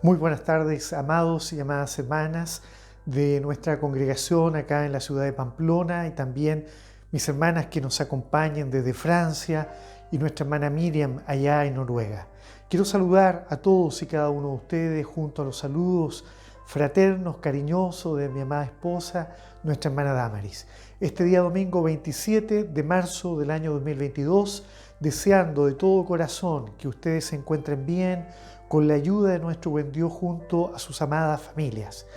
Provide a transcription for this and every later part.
Muy buenas tardes, amados y amadas hermanas de nuestra congregación acá en la ciudad de Pamplona y también mis hermanas que nos acompañan desde Francia y nuestra hermana Miriam allá en Noruega. Quiero saludar a todos y cada uno de ustedes junto a los saludos fraternos, cariñosos de mi amada esposa, nuestra hermana Damaris. Este día domingo 27 de marzo del año 2022, deseando de todo corazón que ustedes se encuentren bien, con la ayuda de nuestro buen Dios junto a sus amadas familias,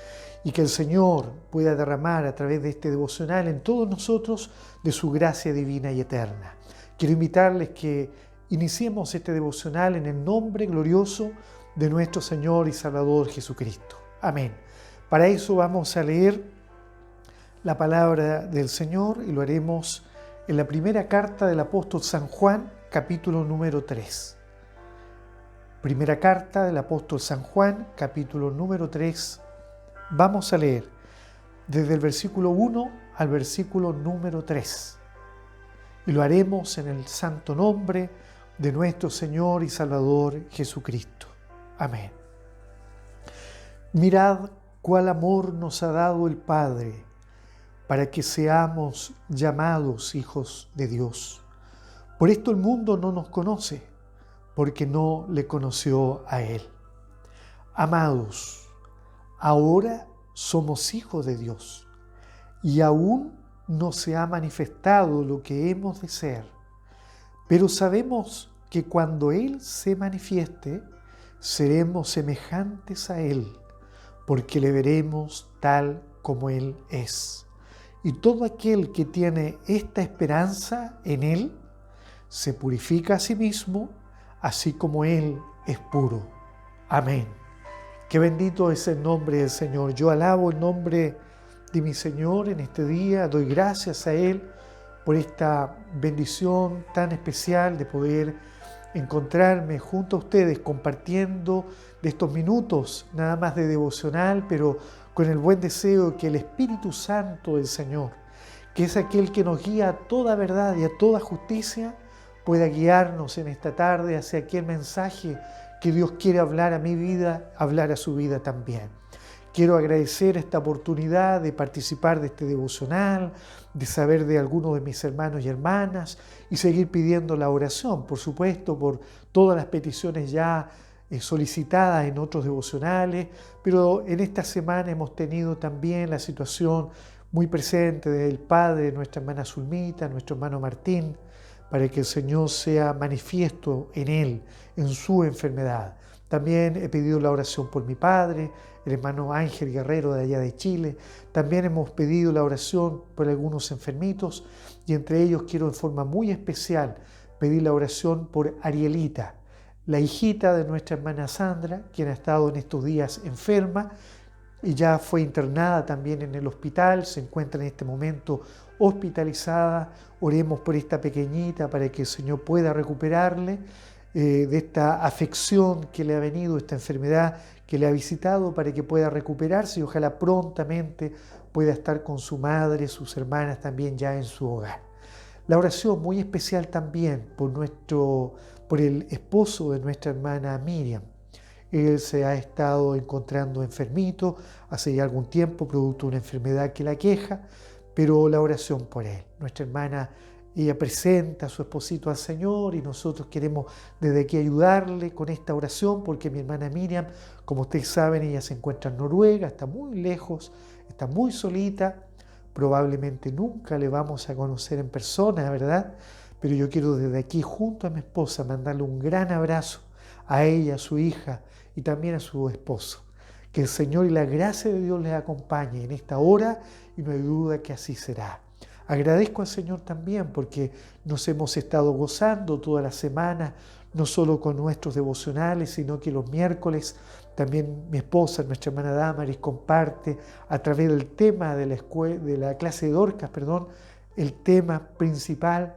y que el Señor pueda derramar a través de este devocional en todos nosotros de su gracia divina y eterna. Quiero invitarles que iniciemos este devocional en el nombre glorioso de nuestro Señor y Salvador Jesucristo. Amén. Para eso vamos a leer la palabra del Señor y lo haremos en la primera carta del apóstol San Juan, capítulo número 3. Primera carta del apóstol San Juan, capítulo número 3. Vamos a leer desde el versículo 1 al versículo número 3. Y lo haremos en el santo nombre de nuestro Señor y Salvador Jesucristo. Amén. Mirad cuál amor nos ha dado el Padre, para que seamos llamados hijos de Dios. Por esto el mundo no nos conoce, porque no le conoció a Él. Amados, ahora somos hijos de Dios, y aún no se ha manifestado lo que hemos de ser, pero sabemos que cuando Él se manifieste, seremos semejantes a Él, porque le veremos tal como Él es. Y todo aquel que tiene esta esperanza en Él, se purifica a sí mismo, así como Él es puro. Amén. Qué bendito es el nombre del Señor. Yo alabo el nombre de mi Señor en este día. Doy gracias a Él por esta bendición tan especial de poder encontrarme junto a ustedes compartiendo de estos minutos nada más de devocional, pero con el buen deseo que el Espíritu Santo del Señor, que es aquel que nos guía a toda verdad y a toda justicia, pueda guiarnos en esta tarde hacia aquel mensaje que Dios quiere hablar a mi vida, hablar a su vida también. Quiero agradecer esta oportunidad de participar de este devocional, de saber de algunos de mis hermanos y hermanas y seguir pidiendo la oración, por supuesto, por todas las peticiones ya solicitadas en otros devocionales, pero en esta semana hemos tenido también la situación muy presente del padre de nuestra hermana Zulmita, nuestro hermano Martín, para que el Señor sea manifiesto en él, en su enfermedad. También he pedido la oración por mi padre, el hermano Ángel Guerrero de allá de Chile. También hemos pedido la oración por algunos enfermitos y entre ellos quiero en forma muy especial pedir la oración por Arielita, la hijita de nuestra hermana Sandra, quien ha estado en estos días enferma y ya fue internada también en el hospital, se encuentra en este momento hospitalizada. Oremos por esta pequeñita para que el Señor pueda recuperarle de esta afección que le ha venido, esta enfermedad que le ha visitado, para que pueda recuperarse y ojalá prontamente pueda estar con su madre, sus hermanas también ya en su hogar. La oración muy especial también por el esposo de nuestra hermana Miriam. Él se ha estado encontrando enfermito hace ya algún tiempo, producto de una enfermedad que la queja, pero la oración por él. Nuestra hermana, ella presenta a su esposito al Señor y nosotros queremos desde aquí ayudarle con esta oración porque mi hermana Miriam, como ustedes saben, ella se encuentra en Noruega, está muy lejos, está muy solita, probablemente nunca le vamos a conocer en persona, ¿verdad? Pero yo quiero desde aquí junto a mi esposa mandarle un gran abrazo a ella, a su hija y también a su esposo. Que el Señor y la gracia de Dios les acompañe en esta hora y no hay duda que así será. Agradezco al Señor también porque nos hemos estado gozando toda la semana, no solo con nuestros devocionales, sino que los miércoles también mi esposa, nuestra hermana Damaris, comparte a través del tema de la clase de Dorcas, el tema principal,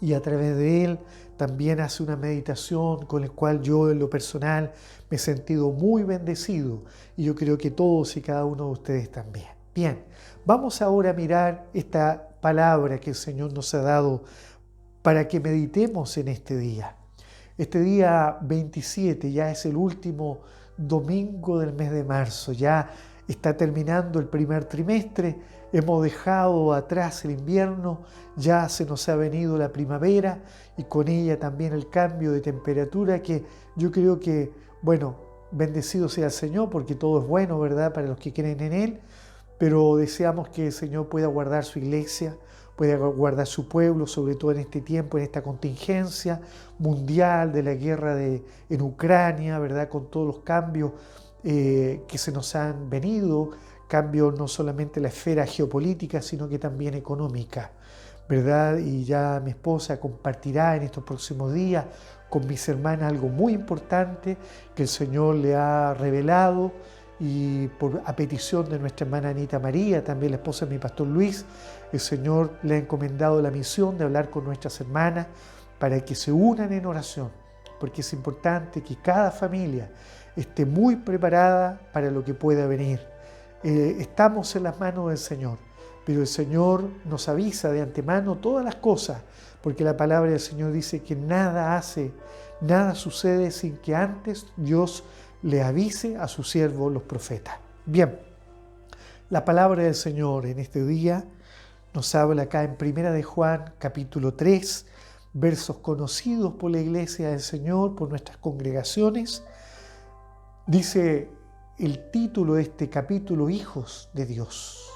y a través de él también hace una meditación con la cual yo en lo personal me he sentido muy bendecido y yo creo que todos y cada uno de ustedes también. Bien, vamos ahora a mirar esta palabra que el Señor nos ha dado para que meditemos en este día. Este día 27 ya es el último domingo del mes de marzo, ya está terminando el primer trimestre, hemos dejado atrás el invierno, ya se nos ha venido la primavera y con ella también el cambio de temperatura que yo creo que, bueno, bendecido sea el Señor porque todo es bueno, ¿verdad?, para los que creen en Él, pero deseamos que el Señor pueda guardar su iglesia, pueda guardar su pueblo, sobre todo en este tiempo, en esta contingencia mundial de la guerra en Ucrania, ¿verdad?, con todos los cambios que se nos han venido, cambios no solamente en la esfera geopolítica, sino que también económica, ¿verdad? Y ya mi esposa compartirá en estos próximos días con mis hermanas algo muy importante que el Señor le ha revelado, y a petición de nuestra hermana Anita María, también la esposa de mi pastor Luis, el Señor le ha encomendado la misión de hablar con nuestras hermanas para que se unan en oración, porque es importante que cada familia esté muy preparada para lo que pueda venir. Estamos en las manos del Señor, pero el Señor nos avisa de antemano todas las cosas, porque la palabra del Señor dice que nada sucede sin que antes Dios le avise a sus siervos los profetas. Bien, la palabra del Señor en este día nos habla acá en 1 de Juan, capítulo 3, versos conocidos por la iglesia del Señor, por nuestras congregaciones. Dice el título de este capítulo, Hijos de Dios.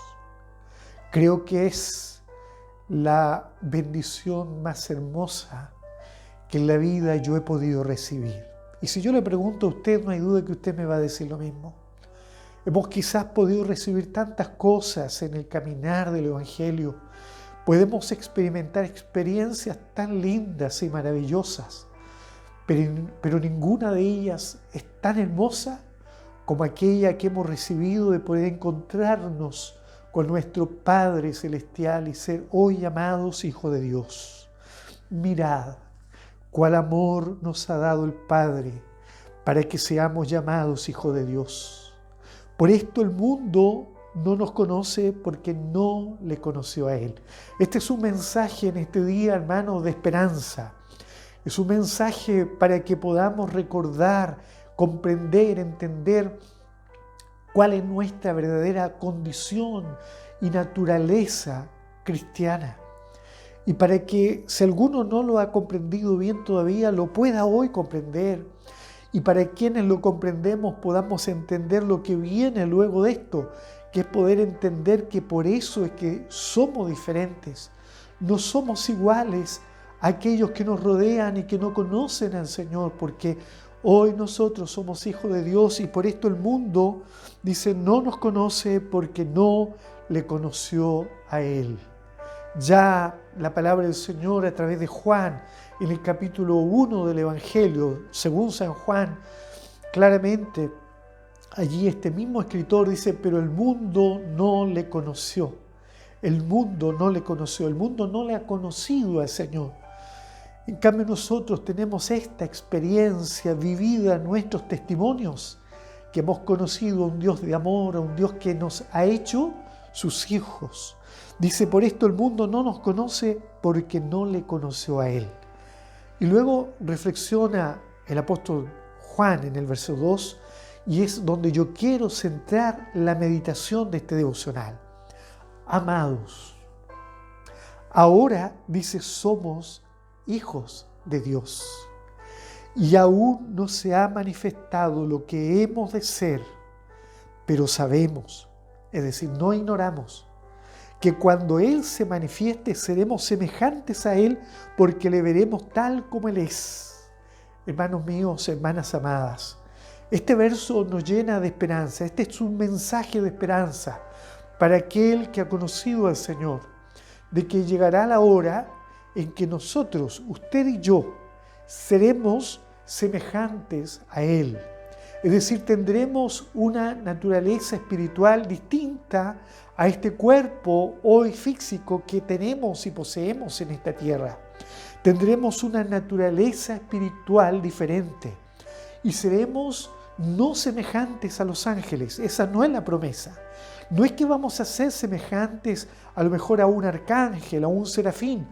Creo que es la bendición más hermosa que en la vida yo he podido recibir. Y si yo le pregunto a usted, no hay duda que usted me va a decir lo mismo. Hemos quizás podido recibir tantas cosas en el caminar del Evangelio. Podemos experimentar experiencias tan lindas y maravillosas, pero ninguna de ellas es tan hermosa como aquella que hemos recibido de poder encontrarnos con nuestro Padre Celestial y ser hoy llamados hijos de Dios. Mirad cuál amor nos ha dado el Padre para que seamos llamados hijos de Dios. Por esto el mundo no nos conoce porque no le conoció a Él. Este es un mensaje en este día, hermanos, de esperanza. Es un mensaje para que podamos recordar, comprender, entender cuál es nuestra verdadera condición y naturaleza cristiana. Y para que, si alguno no lo ha comprendido bien todavía, lo pueda hoy comprender. Y para quienes lo comprendemos podamos entender lo que viene luego de esto, que es poder entender que por eso es que somos diferentes. No somos iguales a aquellos que nos rodean y que no conocen al Señor, porque hoy nosotros somos hijos de Dios y por esto el mundo, dice, no nos conoce porque no le conoció a Él. Ya la palabra del Señor a través de Juan, en el capítulo 1 del Evangelio, según San Juan, claramente allí este mismo escritor dice, pero el mundo no le conoció. El mundo no le conoció, el mundo no le ha conocido al Señor. En cambio nosotros tenemos esta experiencia vivida en nuestros testimonios, que hemos conocido a un Dios de amor, a un Dios que nos ha hecho sus hijos. Dice, por esto el mundo no nos conoce porque no le conoció a Él. Y luego reflexiona el apóstol Juan en el verso 2, y es donde yo quiero centrar la meditación de este devocional. Amados, ahora, dice, somos hijos de Dios, y aún no se ha manifestado lo que hemos de ser, pero sabemos, es decir, no ignoramos, que cuando Él se manifieste seremos semejantes a Él porque le veremos tal como Él es. Hermanos míos, hermanas amadas, este verso nos llena de esperanza. Este es un mensaje de esperanza para aquel que ha conocido al Señor, de que llegará la hora en que nosotros, usted y yo, seremos semejantes a Él. Es decir, tendremos una naturaleza espiritual distinta a este cuerpo hoy físico que tenemos y poseemos en esta tierra. Tendremos una naturaleza espiritual diferente y seremos no semejantes a los ángeles. Esa no es la promesa. No es que vamos a ser semejantes a lo mejor a un arcángel, a un serafín,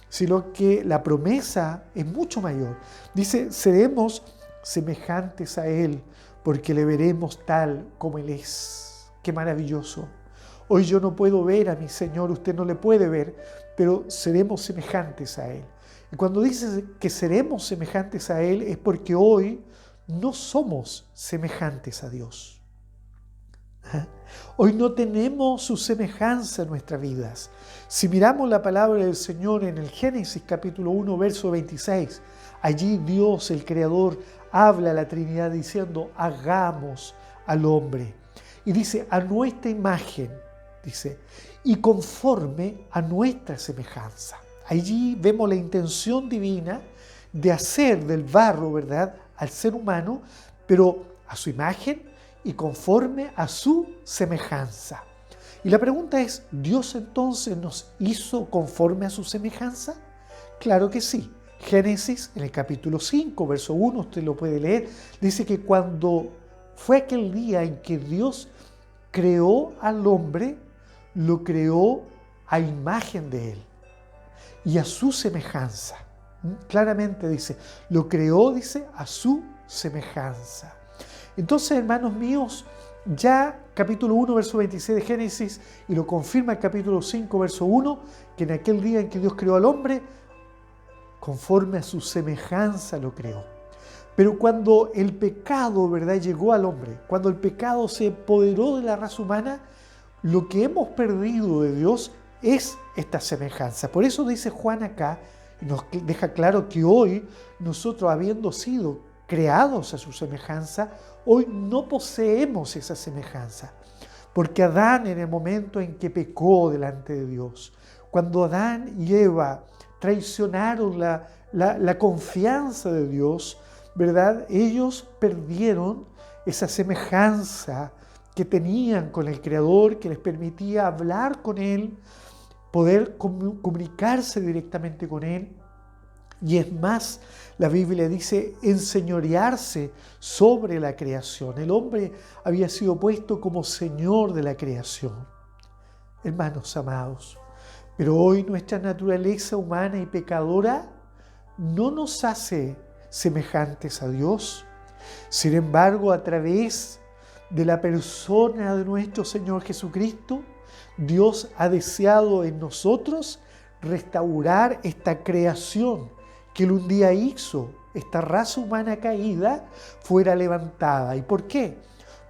sino que la promesa es mucho mayor. Dice, seremos semejantes a Él, porque le veremos tal como Él es. ¡Qué maravilloso! Hoy yo no puedo ver a mi Señor, usted no le puede ver, pero seremos semejantes a Él. Y cuando dice que seremos semejantes a Él es porque hoy no somos semejantes a Dios. Hoy no tenemos su semejanza en nuestras vidas. Si miramos la palabra del Señor en el Génesis capítulo 1, verso 26, allí Dios, el Creador, habla a la Trinidad diciendo, hagamos al hombre. Y dice, a nuestra imagen, dice, y conforme a nuestra semejanza. Allí vemos la intención divina de hacer del barro, ¿verdad?, al ser humano, pero a su imagen y conforme a su semejanza. Y la pregunta es, ¿Dios entonces nos hizo conforme a su semejanza? Claro que sí. Génesis, en el capítulo 5, verso 1, usted lo puede leer, dice que cuando fue aquel día en que Dios creó al hombre, lo creó a imagen de Él y a su semejanza. Claramente dice, lo creó, dice, a su semejanza. Entonces, hermanos míos, ya capítulo 1, verso 26 de Génesis, y lo confirma el capítulo 5, verso 1, que en aquel día en que Dios creó al hombre, conforme a su semejanza lo creó. Pero cuando el pecado, ¿verdad?, llegó al hombre, cuando el pecado se apoderó de la raza humana, lo que hemos perdido de Dios es esta semejanza. Por eso dice Juan acá, y nos deja claro que hoy nosotros, habiendo sido creados a su semejanza, hoy no poseemos esa semejanza. Porque Adán, en el momento en que pecó delante de Dios, cuando Adán y Eva traicionaron la confianza de Dios, ¿verdad?, ellos perdieron esa semejanza que tenían con el Creador, que les permitía hablar con Él, poder comunicarse directamente con Él. Y es más, la Biblia dice enseñorearse sobre la creación. El hombre había sido puesto como Señor de la creación. Hermanos amados, pero hoy nuestra naturaleza humana y pecadora no nos hace semejantes a Dios. Sin embargo, a través de la persona de nuestro Señor Jesucristo, Dios ha deseado en nosotros restaurar esta creación que Él un día hizo, esta raza humana caída, fuera levantada. ¿Y por qué?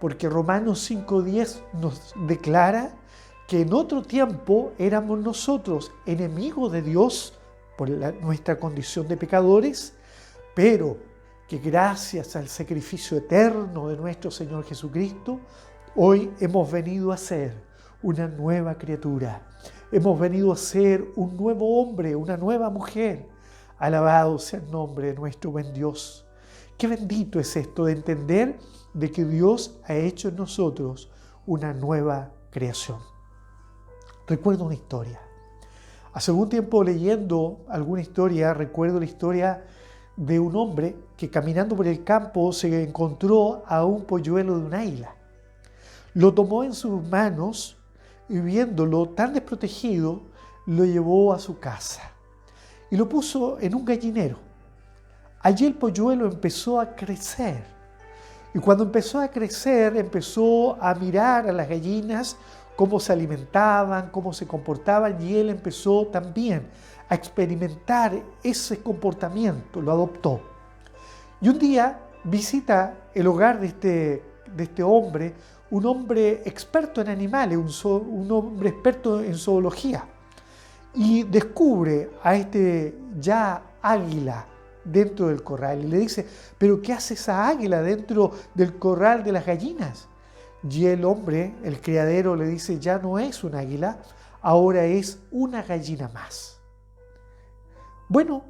Porque Romanos 5:10 nos declara que en otro tiempo éramos nosotros enemigos de Dios por nuestra condición de pecadores, pero que gracias al sacrificio eterno de nuestro Señor Jesucristo, hoy hemos venido a ser una nueva criatura. Hemos venido a ser un nuevo hombre, una nueva mujer. Alabado sea el nombre de nuestro buen Dios. Qué bendito es esto de entender de que Dios ha hecho en nosotros una nueva creación. Recuerdo una historia. Hace algún tiempo leyendo alguna historia, recuerdo la historia de un hombre que caminando por el campo se encontró a un polluelo de un águila. Lo tomó en sus manos y viéndolo tan desprotegido, lo llevó a su casa y lo puso en un gallinero. Allí el polluelo empezó a crecer. Y cuando empezó a crecer, empezó a mirar a las gallinas, cómo se alimentaban, cómo se comportaban, y él empezó también a experimentar ese comportamiento, lo adoptó. Y un día visita el hogar de este hombre, un hombre experto en animales, un hombre experto en zoología, y descubre a este ya águila dentro del corral y le dice, ¿pero qué hace esa águila dentro del corral de las gallinas? Y el hombre, el criadero, le dice, ya no es un águila, ahora es una gallina más. Bueno,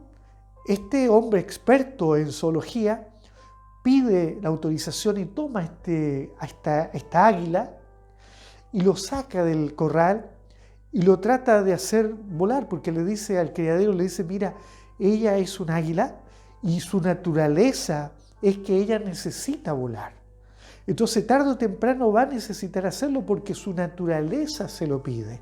este hombre experto en zoología pide la autorización y toma a esta águila y lo saca del corral y lo trata de hacer volar, porque le dice al criadero, le dice, mira, ella es un águila y su naturaleza es que ella necesita volar. Entonces tarde o temprano va a necesitar hacerlo porque su naturaleza se lo pide.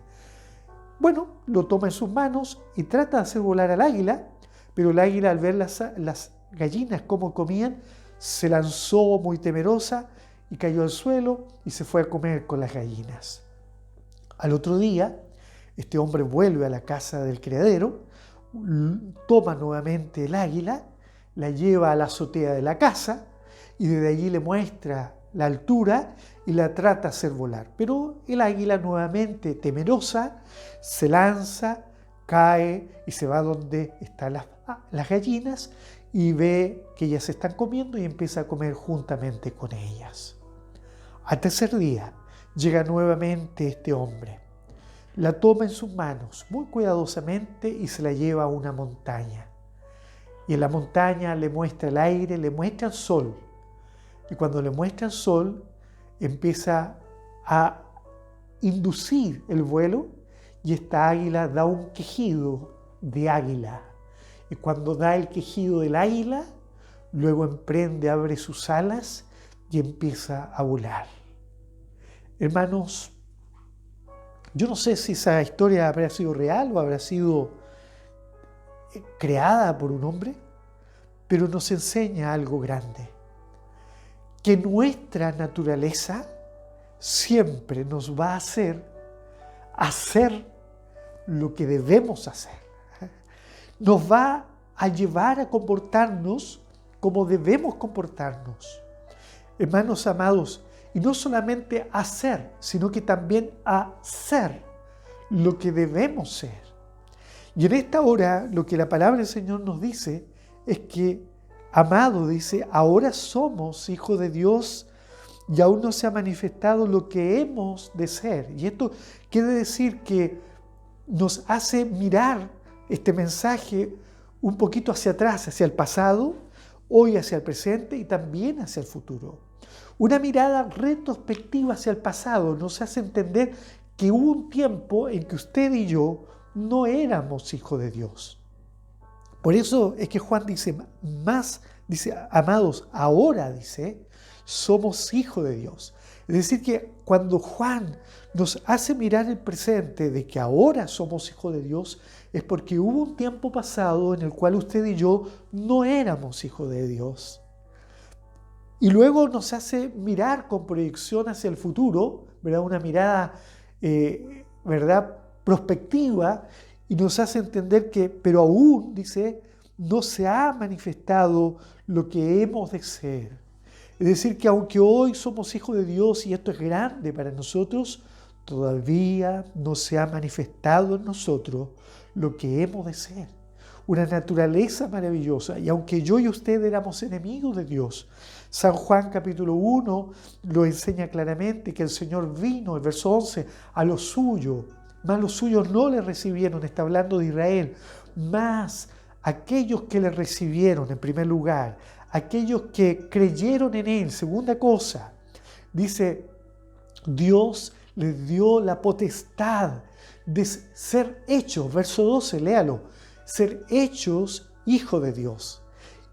Bueno, lo toma en sus manos y trata de hacer volar al águila, pero el águila, al ver las gallinas cómo comían, se lanzó muy temerosa y cayó al suelo y se fue a comer con las gallinas. Al otro día, este hombre vuelve a la casa del criadero, toma nuevamente el águila, la lleva a la azotea de la casa y desde allí le muestra la altura y la trata de hacer volar. Pero el águila, nuevamente temerosa, se lanza, cae y se va donde están las gallinas y ve que ellas se están comiendo y empieza a comer juntamente con ellas. Al tercer día llega nuevamente este hombre. La toma en sus manos muy cuidadosamente y se la lleva a una montaña. Y en la montaña le muestra el aire, le muestra el sol. Y cuando le muestra el sol, empieza a inducir el vuelo y esta águila da un quejido de águila. Y cuando da el quejido del águila, luego emprende, abre sus alas y empieza a volar. Hermanos, yo no sé si esa historia habrá sido real o habrá sido creada por un hombre, pero nos enseña algo grande, que nuestra naturaleza siempre nos va a hacer lo que debemos hacer. Nos va a llevar a comportarnos como debemos comportarnos. Hermanos amados, y no solamente hacer, sino que también a ser lo que debemos ser. Y en esta hora lo que la palabra del Señor nos dice es que, amado, dice, ahora somos hijos de Dios y aún no se ha manifestado lo que hemos de ser. Y esto quiere decir que nos hace mirar este mensaje un poquito hacia atrás, hacia el pasado, hoy hacia el presente y también hacia el futuro. Una mirada retrospectiva hacia el pasado nos hace entender que hubo un tiempo en que usted y yo no éramos hijos de Dios. Por eso es que Juan dice, amados, ahora dice, somos hijos de Dios. Es decir, que cuando Juan nos hace mirar el presente de que ahora somos hijos de Dios, es porque hubo un tiempo pasado en el cual usted y yo no éramos hijos de Dios. Y luego nos hace mirar con proyección hacia el futuro, ¿verdad? Una mirada, ¿verdad?, prospectiva, y nos hace entender que, pero aún, dice, no se ha manifestado lo que hemos de ser. Es decir, que aunque hoy somos hijos de Dios y esto es grande para nosotros, todavía no se ha manifestado en nosotros lo que hemos de ser. Una naturaleza maravillosa. Y aunque yo y usted éramos enemigos de Dios, San Juan capítulo 1 lo enseña claramente que el Señor vino, el verso 11, a los suyos, mas los suyos no le recibieron, está hablando de Israel, mas aquellos que le recibieron en primer lugar, aquellos que creyeron en Él, segunda cosa, dice, Dios les dio la potestad de ser hechos, verso 12, léalo, ser hechos hijos de Dios.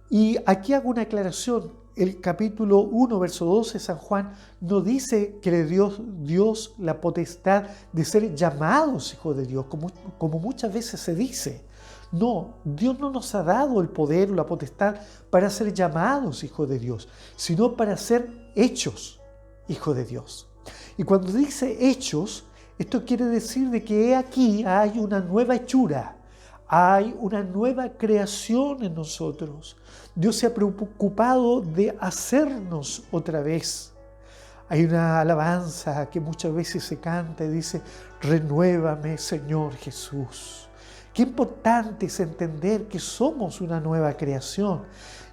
Y aquí hago una aclaración, el capítulo 1, verso 12, San Juan no dice que le dio Dios la potestad de ser llamados hijos de Dios, como muchas veces se dice. No, Dios no nos ha dado el poder o la potestad para ser llamados hijos de Dios, sino para ser hechos hijos de Dios. Y cuando dice hechos, esto quiere decir de que aquí hay una nueva hechura, hay una nueva creación en nosotros. Dios se ha preocupado de hacernos otra vez. Hay una alabanza que muchas veces se canta y dice, renuévame, Señor Jesús. Qué importante es entender que somos una nueva creación.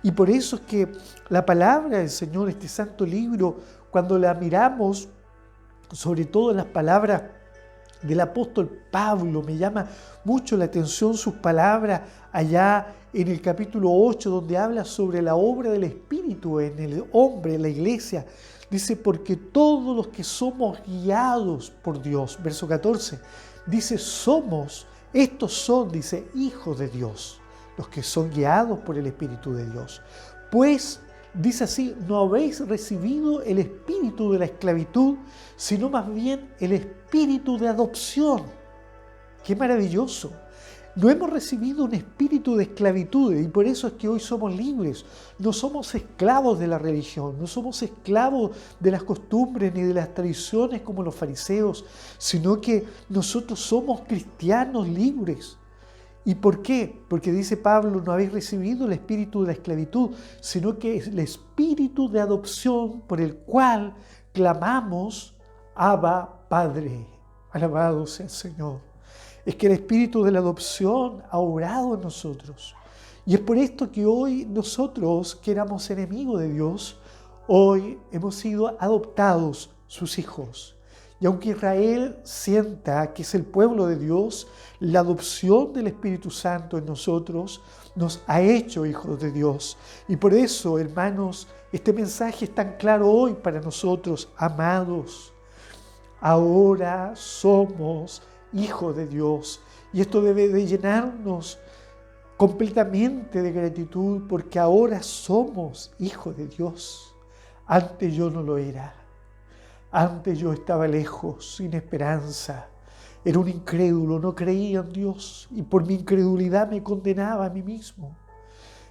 Y por eso es que la palabra del Señor, este santo libro, cuando la miramos, sobre todo en las palabras del apóstol Pablo, me llama mucho la atención sus palabras allá en el capítulo 8, donde habla sobre la obra del Espíritu en el hombre, en la iglesia. Dice, porque todos los que somos guiados por Dios, verso 14, dice, estos son, dice, hijos de Dios, los que son guiados por el Espíritu de Dios. Pues, dice así, no habéis recibido el espíritu de la esclavitud, sino más bien el espíritu de adopción, ¡Qué maravilloso! No hemos recibido un espíritu de esclavitud y por eso es que hoy somos libres. No somos esclavos de la religión, no somos esclavos de las costumbres ni de las tradiciones como los fariseos, sino que nosotros somos cristianos libres. ¿Y por qué? Porque dice Pablo, no habéis recibido el espíritu de la esclavitud, sino que es el espíritu de adopción por el cual clamamos, Abba, Padre. Alabado sea el Señor. Es que el espíritu de la adopción ha obrado en nosotros. Y es por esto que hoy nosotros, que éramos enemigos de Dios, hoy hemos sido adoptados sus hijos. Y aunque Israel sienta que es el pueblo de Dios, la adopción del Espíritu Santo en nosotros nos ha hecho hijos de Dios. Y por eso, hermanos, este mensaje es tan claro hoy para nosotros, amados. Ahora somos hijos de Dios. Y esto debe de llenarnos completamente de gratitud porque ahora somos hijos de Dios. Antes yo no lo era. Antes yo estaba lejos, sin esperanza. Era un incrédulo, no creía en Dios y por mi incredulidad me condenaba a mí mismo.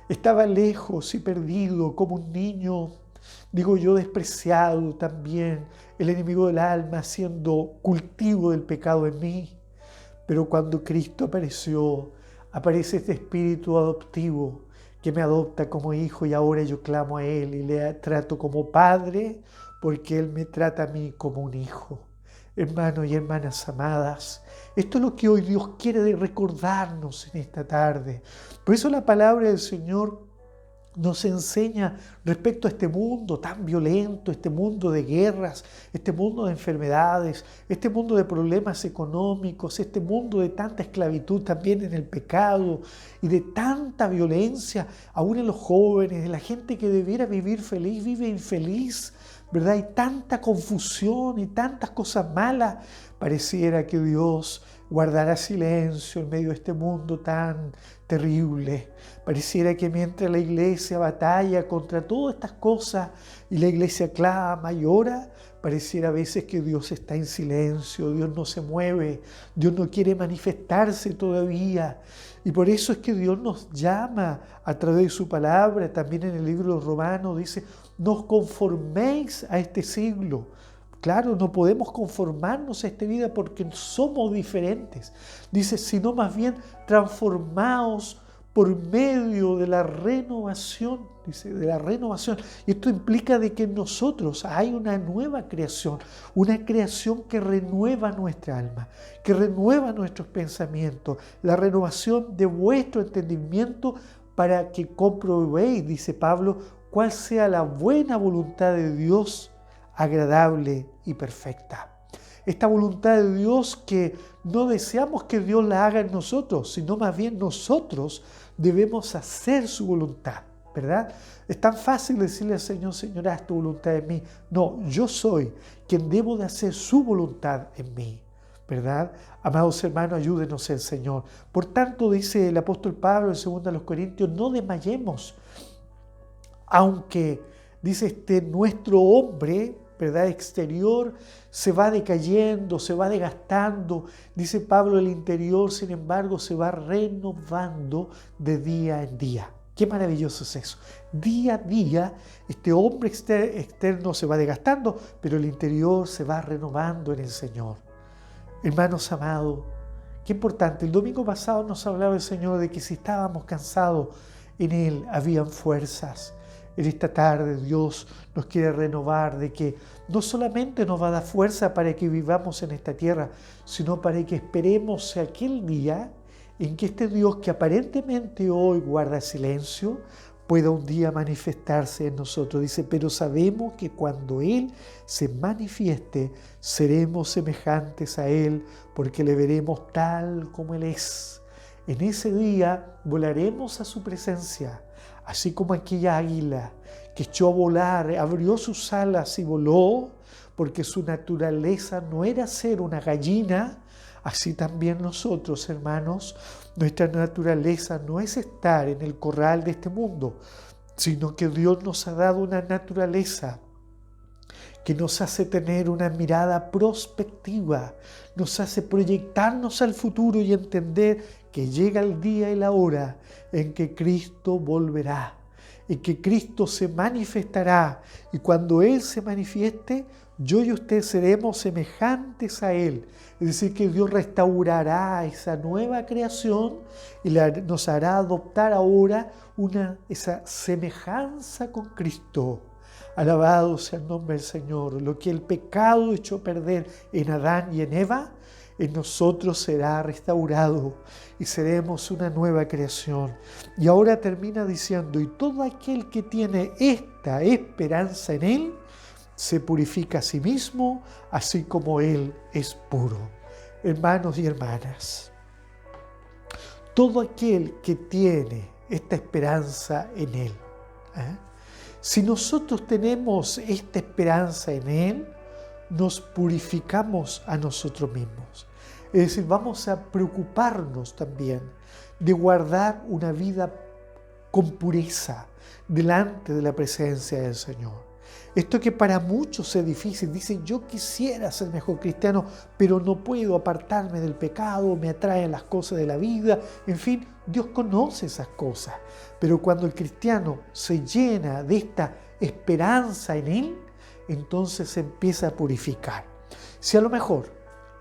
Estaba lejos y perdido como un niño, digo yo, despreciado también, el enemigo del alma haciendo cultivo del pecado en mí. Pero cuando Cristo apareció, aparece este espíritu adoptivo que me adopta como hijo y ahora yo clamo a Él y le trato como padre porque Él me trata a mí como un hijo. Hermanos y hermanas amadas, esto es lo que hoy Dios quiere recordarnos en esta tarde. Por eso la palabra del Señor nos enseña respecto a este mundo tan violento, este mundo de guerras, este mundo de enfermedades, este mundo de problemas económicos, este mundo de tanta esclavitud también en el pecado y de tanta violencia, aún en los jóvenes, de la gente que debiera vivir feliz, vive infeliz, ¿verdad? Hay tanta confusión y tantas cosas malas. Pareciera que Dios guardará silencio en medio de este mundo tan terrible. Pareciera que mientras la iglesia batalla contra todas estas cosas y la iglesia clama y ora, pareciera a veces que Dios está en silencio, Dios no se mueve, Dios no quiere manifestarse todavía. Y por eso es que Dios nos llama a través de su palabra, también en el libro de los Romanos dice, no os conforméis a este siglo. Claro, no podemos conformarnos a esta vida porque somos diferentes. Dice, sino más bien transformaos por medio de la renovación. Dice, de la renovación. Y esto implica de que en nosotros hay una nueva creación, una creación que renueva nuestra alma, que renueva nuestros pensamientos, la renovación de vuestro entendimiento para que comprobéis, dice Pablo, cuál sea la buena voluntad de Dios, agradable y perfecta. Esta voluntad de Dios que no deseamos que Dios la haga en nosotros, sino más bien nosotros debemos hacer su voluntad, ¿verdad? Es tan fácil decirle al Señor, Señor, haz tu voluntad en mí. No, yo soy quien debo de hacer su voluntad en mí, ¿verdad? Amados hermanos, ayúdenos el Señor. Por tanto, dice el apóstol Pablo en 2 Corintios, no desmayemos, aunque, dice nuestro hombre, ¿verdad?, exterior se va decayendo, se va desgastando. Dice Pablo, el interior, sin embargo, se va renovando de día en día. Qué maravilloso es eso. Día a día, este hombre externo se va desgastando, pero el interior se va renovando en el Señor. Hermanos amados, qué importante. El domingo pasado nos hablaba el Señor de que si estábamos cansados, en Él habían fuerzas. En esta tarde Dios nos quiere renovar de que no solamente nos va a dar fuerza para que vivamos en esta tierra, sino para que esperemos aquel día en que este Dios que aparentemente hoy guarda silencio, pueda un día manifestarse en nosotros. Dice, pero sabemos que cuando Él se manifieste, seremos semejantes a Él, porque le veremos tal como Él es. En ese día volaremos a su presencia, así como aquella águila que echó a volar, abrió sus alas y voló, porque su naturaleza no era ser una gallina. Así también nosotros, hermanos, nuestra naturaleza no es estar en el corral de este mundo, sino que Dios nos ha dado una naturaleza que nos hace tener una mirada prospectiva, nos hace proyectarnos al futuro y entender que llega el día y la hora en que Cristo volverá, en que Cristo se manifestará, y cuando Él se manifieste, yo y usted seremos semejantes a Él. Es decir, que Dios restaurará esa nueva creación y nos hará adoptar ahora esa semejanza con Cristo. Alabado sea el nombre del Señor. Lo que el pecado echó a perder en Adán y en Eva, en nosotros será restaurado y seremos una nueva creación. Y ahora termina diciendo, y todo aquel que tiene esta esperanza en Él, se purifica a sí mismo, así como Él es puro. Hermanos y hermanas, todo aquel que tiene esta esperanza en Él, si nosotros tenemos esta esperanza en Él, nos purificamos a nosotros mismos. Es decir, vamos a preocuparnos también de guardar una vida con pureza delante de la presencia del Señor. Esto que para muchos es difícil, dicen, yo quisiera ser mejor cristiano, pero no puedo apartarme del pecado, me atraen las cosas de la vida, en fin, Dios conoce esas cosas. Pero cuando el cristiano se llena de esta esperanza en Él, entonces se empieza a purificar. Si a lo mejor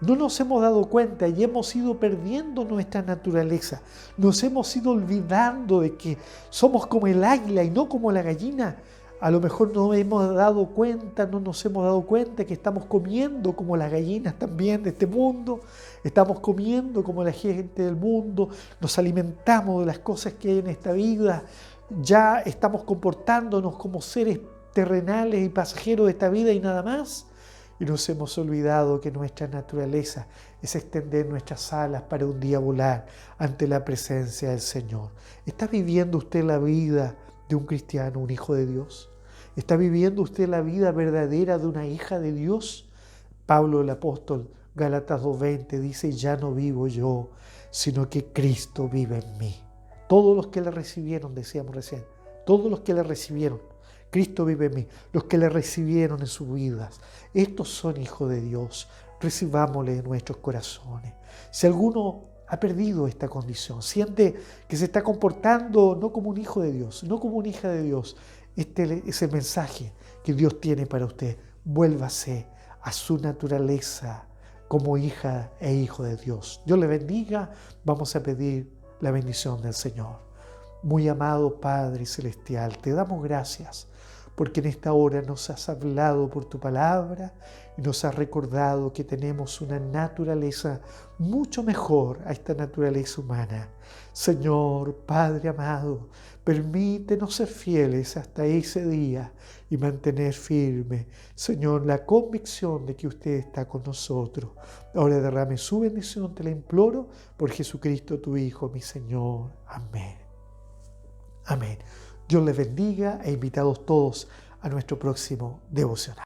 no nos hemos dado cuenta y hemos ido perdiendo nuestra naturaleza, nos hemos ido olvidando de que somos como el águila y no como la gallina, a lo mejor no nos hemos dado cuenta que estamos comiendo como las gallinas también de este mundo, estamos comiendo como la gente del mundo, nos alimentamos de las cosas que hay en esta vida, ya estamos comportándonos como seres terrenales y pasajeros de esta vida y nada más, y nos hemos olvidado que nuestra naturaleza es extender nuestras alas para un día volar ante la presencia del Señor. ¿Está viviendo usted la vida de un cristiano, un hijo de Dios? ¿Está viviendo usted la vida verdadera de una hija de Dios? Pablo el apóstol, Gálatas 2:20, dice, ya no vivo yo, sino que Cristo vive en mí. Todos los que le recibieron, decíamos recién, todos los que le recibieron, Cristo vive en mí, los que le recibieron en sus vidas, estos son hijos de Dios, recibámosle en nuestros corazones. Si alguno ha perdido esta condición, siente que se está comportando no como un hijo de Dios, no como una hija de Dios, este es el mensaje que Dios tiene para usted. Vuélvase a su naturaleza como hija e hijo de Dios. Dios le bendiga. Vamos a pedir la bendición del Señor. Muy amado Padre Celestial, te damos gracias porque en esta hora nos has hablado por tu palabra y nos has recordado que tenemos una naturaleza mucho mejor a esta naturaleza humana. Señor, Padre amado, permítenos ser fieles hasta ese día y mantener firme, Señor, la convicción de que usted está con nosotros. Ahora derrame su bendición, te la imploro, por Jesucristo tu Hijo, mi Señor. Amén. Amén. Dios les bendiga e invitados todos a nuestro próximo devocional.